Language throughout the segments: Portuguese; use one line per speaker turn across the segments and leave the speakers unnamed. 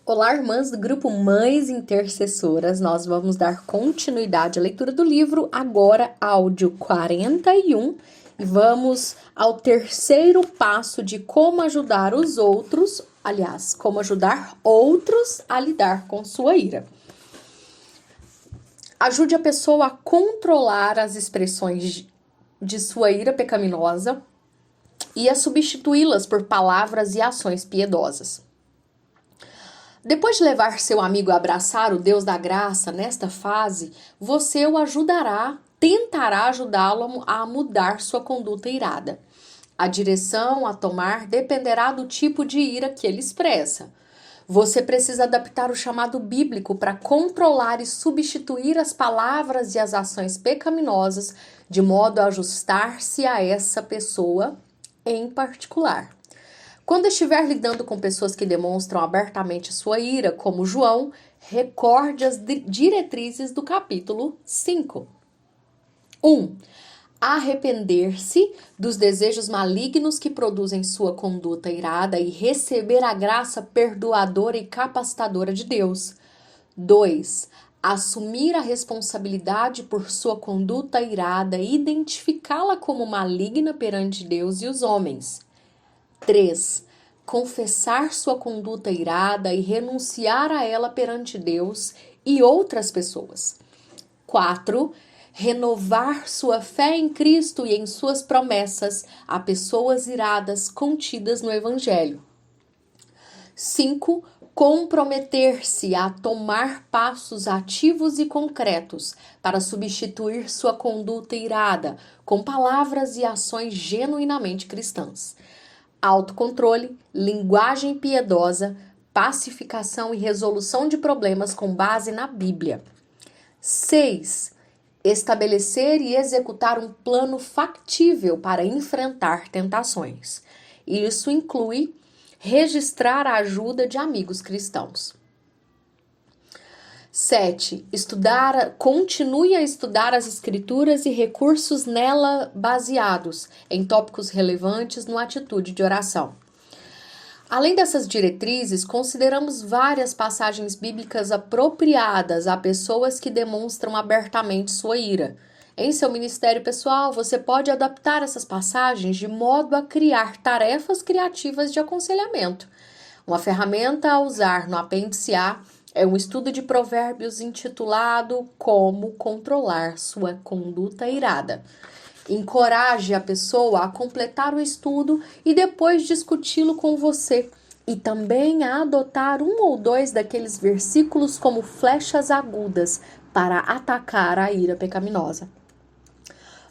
Olá, irmãs do grupo Mães Intercessoras. Nós vamos dar continuidade à leitura do livro, agora áudio 41, e vamos ao terceiro passo de como ajudar os outros, como ajudar outros a lidar com sua ira. Ajude a pessoa a controlar as expressões de sua ira pecaminosa e a substituí-las por palavras e ações piedosas. Depois de levar seu amigo a abraçar o Deus da graça nesta fase, você o tentará ajudá-lo a mudar sua conduta irada. A direção a tomar dependerá do tipo de ira que ele expressa. Você precisa adaptar o chamado bíblico para controlar e substituir as palavras e as ações pecaminosas, de modo a ajustar-se a essa pessoa em particular. Quando estiver lidando com pessoas que demonstram abertamente sua ira, como João, recorde as diretrizes do capítulo 5. 1. Arrepender-se dos desejos malignos que produzem sua conduta irada e receber a graça perdoadora e capacitadora de Deus. 2. Assumir a responsabilidade por sua conduta irada e identificá-la como maligna perante Deus e os homens. 3. Confessar sua conduta irada e renunciar a ela perante Deus e outras pessoas. 4. Renovar sua fé em Cristo e em suas promessas a pessoas iradas contidas no Evangelho. 5. Comprometer-se a tomar passos ativos e concretos para substituir sua conduta irada com palavras e ações genuinamente cristãs. Autocontrole, linguagem piedosa, pacificação e resolução de problemas com base na Bíblia. 6. Estabelecer e executar um plano factível para enfrentar tentações. Isso inclui registrar a ajuda de amigos cristãos. 7. Continue a estudar as escrituras e recursos nela baseados em tópicos relevantes no atitude de oração. Além dessas diretrizes, consideramos várias passagens bíblicas apropriadas a pessoas que demonstram abertamente sua ira. Em seu ministério pessoal, você pode adaptar essas passagens de modo a criar tarefas criativas de aconselhamento. Uma ferramenta a usar no apêndice A é um estudo de provérbios intitulado Como Controlar Sua Conduta Irada. Encoraje a pessoa a completar o estudo e depois discuti-lo com você. E também a adotar um ou dois daqueles versículos como flechas agudas para atacar a ira pecaminosa.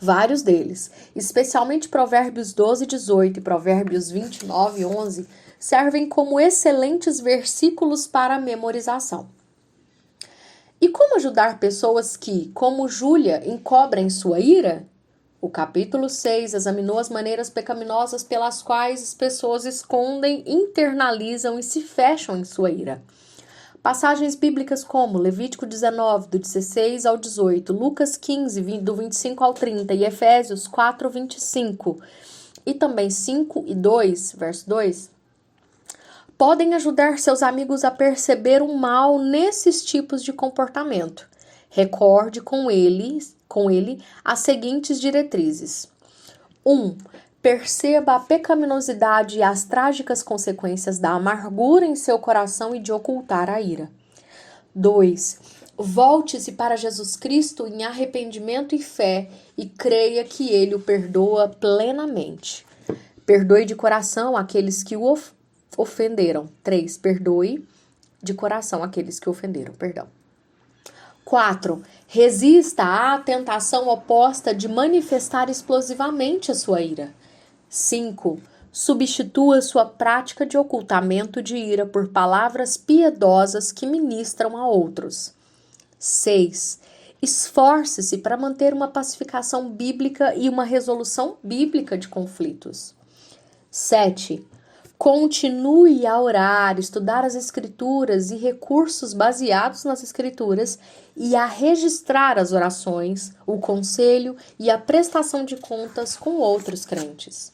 Vários deles, especialmente Provérbios 12, 18 e Provérbios 29, 11, servem como excelentes versículos para memorização. E como ajudar pessoas que, como Júlia, encobrem sua ira? O capítulo 6 examinou as maneiras pecaminosas pelas quais as pessoas escondem, internalizam e se fecham em sua ira. Passagens bíblicas como Levítico 19, do 16 ao 18, Lucas 15, do 25 ao 30 e Efésios 4, 25, e também 5 e 2, verso 2, podem ajudar seus amigos a perceber o mal nesses tipos de comportamento. Recorde com ele as seguintes diretrizes. 1. Perceba a pecaminosidade e as trágicas consequências da amargura em seu coração e de ocultar a ira. 2. Volte-se para Jesus Cristo em arrependimento e fé e creia que Ele o perdoa plenamente. Perdoe de coração aqueles que o ofenderam. 3. Perdoe de coração aqueles que o ofenderam. 4. Resista à tentação oposta de manifestar explosivamente a sua ira. 5. Substitua sua prática de ocultamento de ira por palavras piedosas que ministram a outros. 6. Esforce-se para manter uma pacificação bíblica e uma resolução bíblica de conflitos. 7. Continue a orar, estudar as escrituras e recursos baseados nas escrituras e a registrar as orações, o conselho e a prestação de contas com outros crentes.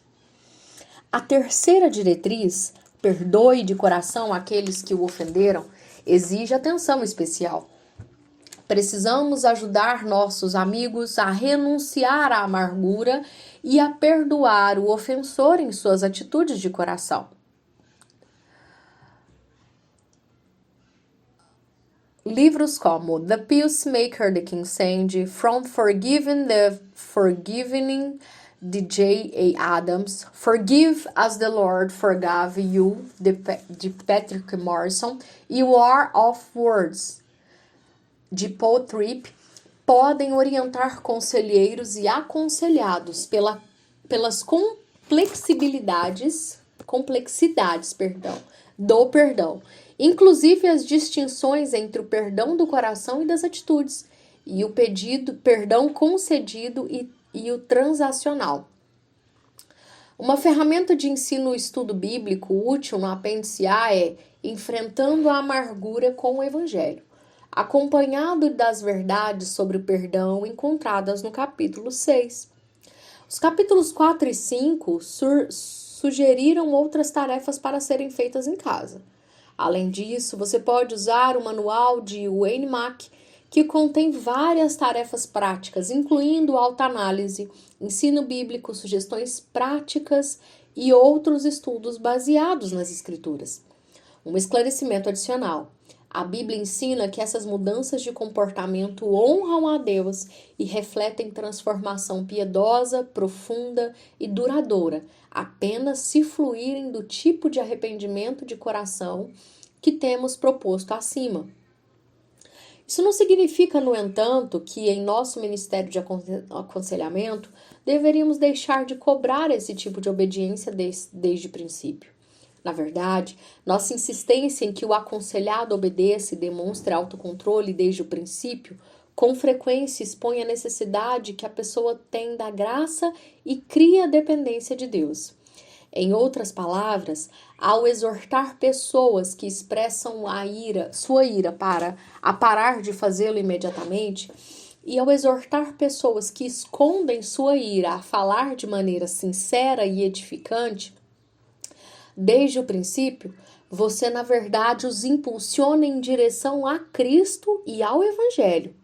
A terceira diretriz, perdoe de coração aqueles que o ofenderam, exige atenção especial. Precisamos ajudar nossos amigos a renunciar à amargura e a perdoar o ofensor em suas atitudes de coração. Livros como The Peacemaker, de King Sandy, From Forgiving the Forgiving, de J.A. Adams, Forgive as the Lord Forgave You, de Patrick Morrison, e War of Words, de Paul Tripp, podem orientar conselheiros e aconselhados pelas complexidades do perdão, inclusive as distinções entre o perdão do coração e das atitudes, e o perdão concedido e o transacional. Uma ferramenta de ensino e estudo bíblico útil no apêndice A é Enfrentando a Amargura com o Evangelho, acompanhado das verdades sobre o perdão encontradas no capítulo 6. Os capítulos 4 e 5 sugeriram outras tarefas para serem feitas em casa. Além disso, você pode usar o manual de Wayne Mack, que contém várias tarefas práticas, incluindo autoanálise, ensino bíblico, sugestões práticas e outros estudos baseados nas Escrituras. Um esclarecimento adicional. A Bíblia ensina que essas mudanças de comportamento honram a Deus e refletem transformação piedosa, profunda e duradoura, apenas se fluírem do tipo de arrependimento de coração que temos proposto acima. Isso não significa, no entanto, que em nosso ministério de aconselhamento deveríamos deixar de cobrar esse tipo de obediência desde o princípio. Na verdade, nossa insistência em que o aconselhado obedeça e demonstre autocontrole desde o princípio, com frequência expõe a necessidade que a pessoa tem da graça e cria a dependência de Deus. Em outras palavras, ao exortar pessoas que expressam sua ira para parar de fazê-lo imediatamente, e ao exortar pessoas que escondem sua ira a falar de maneira sincera e edificante, desde o princípio, você, na verdade, os impulsiona em direção a Cristo e ao Evangelho.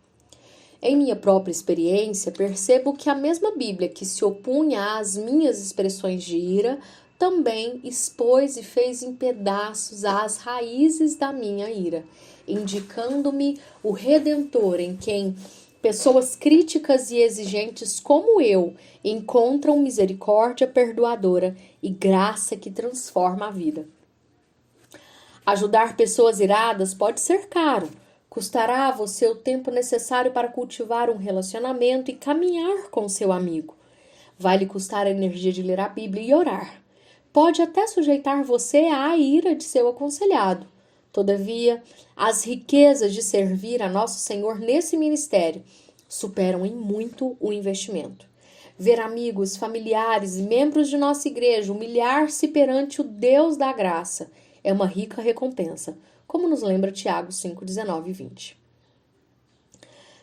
Em minha própria experiência, percebo que a mesma Bíblia que se opunha às minhas expressões de ira também expôs e fez em pedaços as raízes da minha ira, indicando-me o Redentor em quem pessoas críticas e exigentes como eu encontram misericórdia perdoadora e graça que transforma a vida. Ajudar pessoas iradas pode ser caro. Custará a você o tempo necessário para cultivar um relacionamento e caminhar com seu amigo. Vai lhe custar a energia de ler a Bíblia e orar. Pode até sujeitar você à ira de seu aconselhado. Todavia, as riquezas de servir a nosso Senhor nesse ministério superam em muito o investimento. Ver amigos, familiares e membros de nossa igreja humilhar-se perante o Deus da graça é uma rica recompensa, como nos lembra Tiago 5, 19 e 20.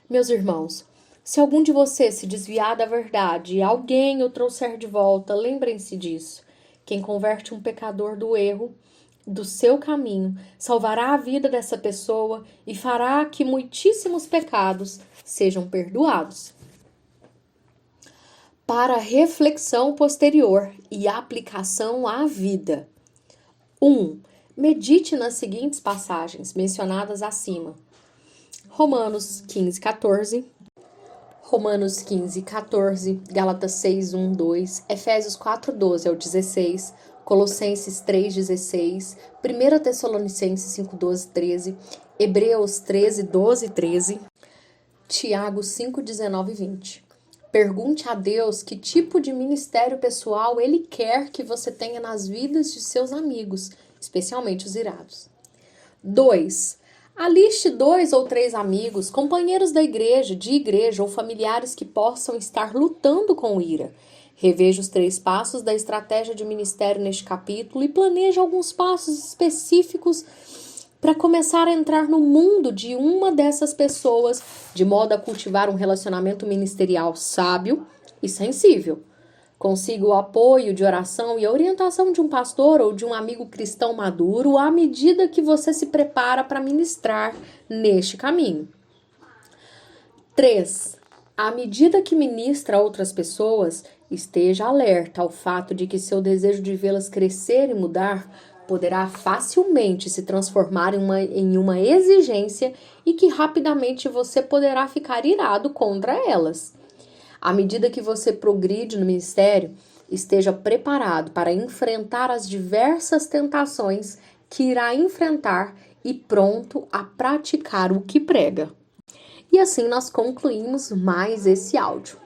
Meus irmãos, se algum de vocês se desviar da verdade e alguém o trouxer de volta, lembrem-se disso. Quem converte um pecador do erro do seu caminho salvará a vida dessa pessoa e fará que muitíssimos pecados sejam perdoados. Para reflexão posterior e aplicação à vida. 1. Medite nas seguintes passagens mencionadas acima. Romanos 15, 14. Romanos 15, 14, Gálatas 6, 1, 2, Efésios 4, 12 ao 16, Colossenses 3, 16, 1 Tessalonicenses 5, 12, 13, Hebreus 13, 12 e 13, Tiago 5, 19 e 20. Pergunte a Deus que tipo de ministério pessoal Ele quer que você tenha nas vidas de seus amigos, especialmente os irados. 2. Aliste 2 ou 3 amigos, companheiros da igreja, de igreja ou familiares que possam estar lutando com ira. Reveja os 3 passos da estratégia de ministério neste capítulo e planeje alguns passos específicos para começar a entrar no mundo de uma dessas pessoas, de modo a cultivar um relacionamento ministerial sábio e sensível. Consiga o apoio de oração e a orientação de um pastor ou de um amigo cristão maduro à medida que você se prepara para ministrar neste caminho. 3. À medida que ministra a outras pessoas, esteja alerta ao fato de que seu desejo de vê-las crescer e mudar poderá facilmente se transformar em uma exigência e que rapidamente você poderá ficar irado contra elas. À medida que você progride no ministério, esteja preparado para enfrentar as diversas tentações que irá enfrentar e pronto a praticar o que prega. E assim nós concluímos mais esse áudio.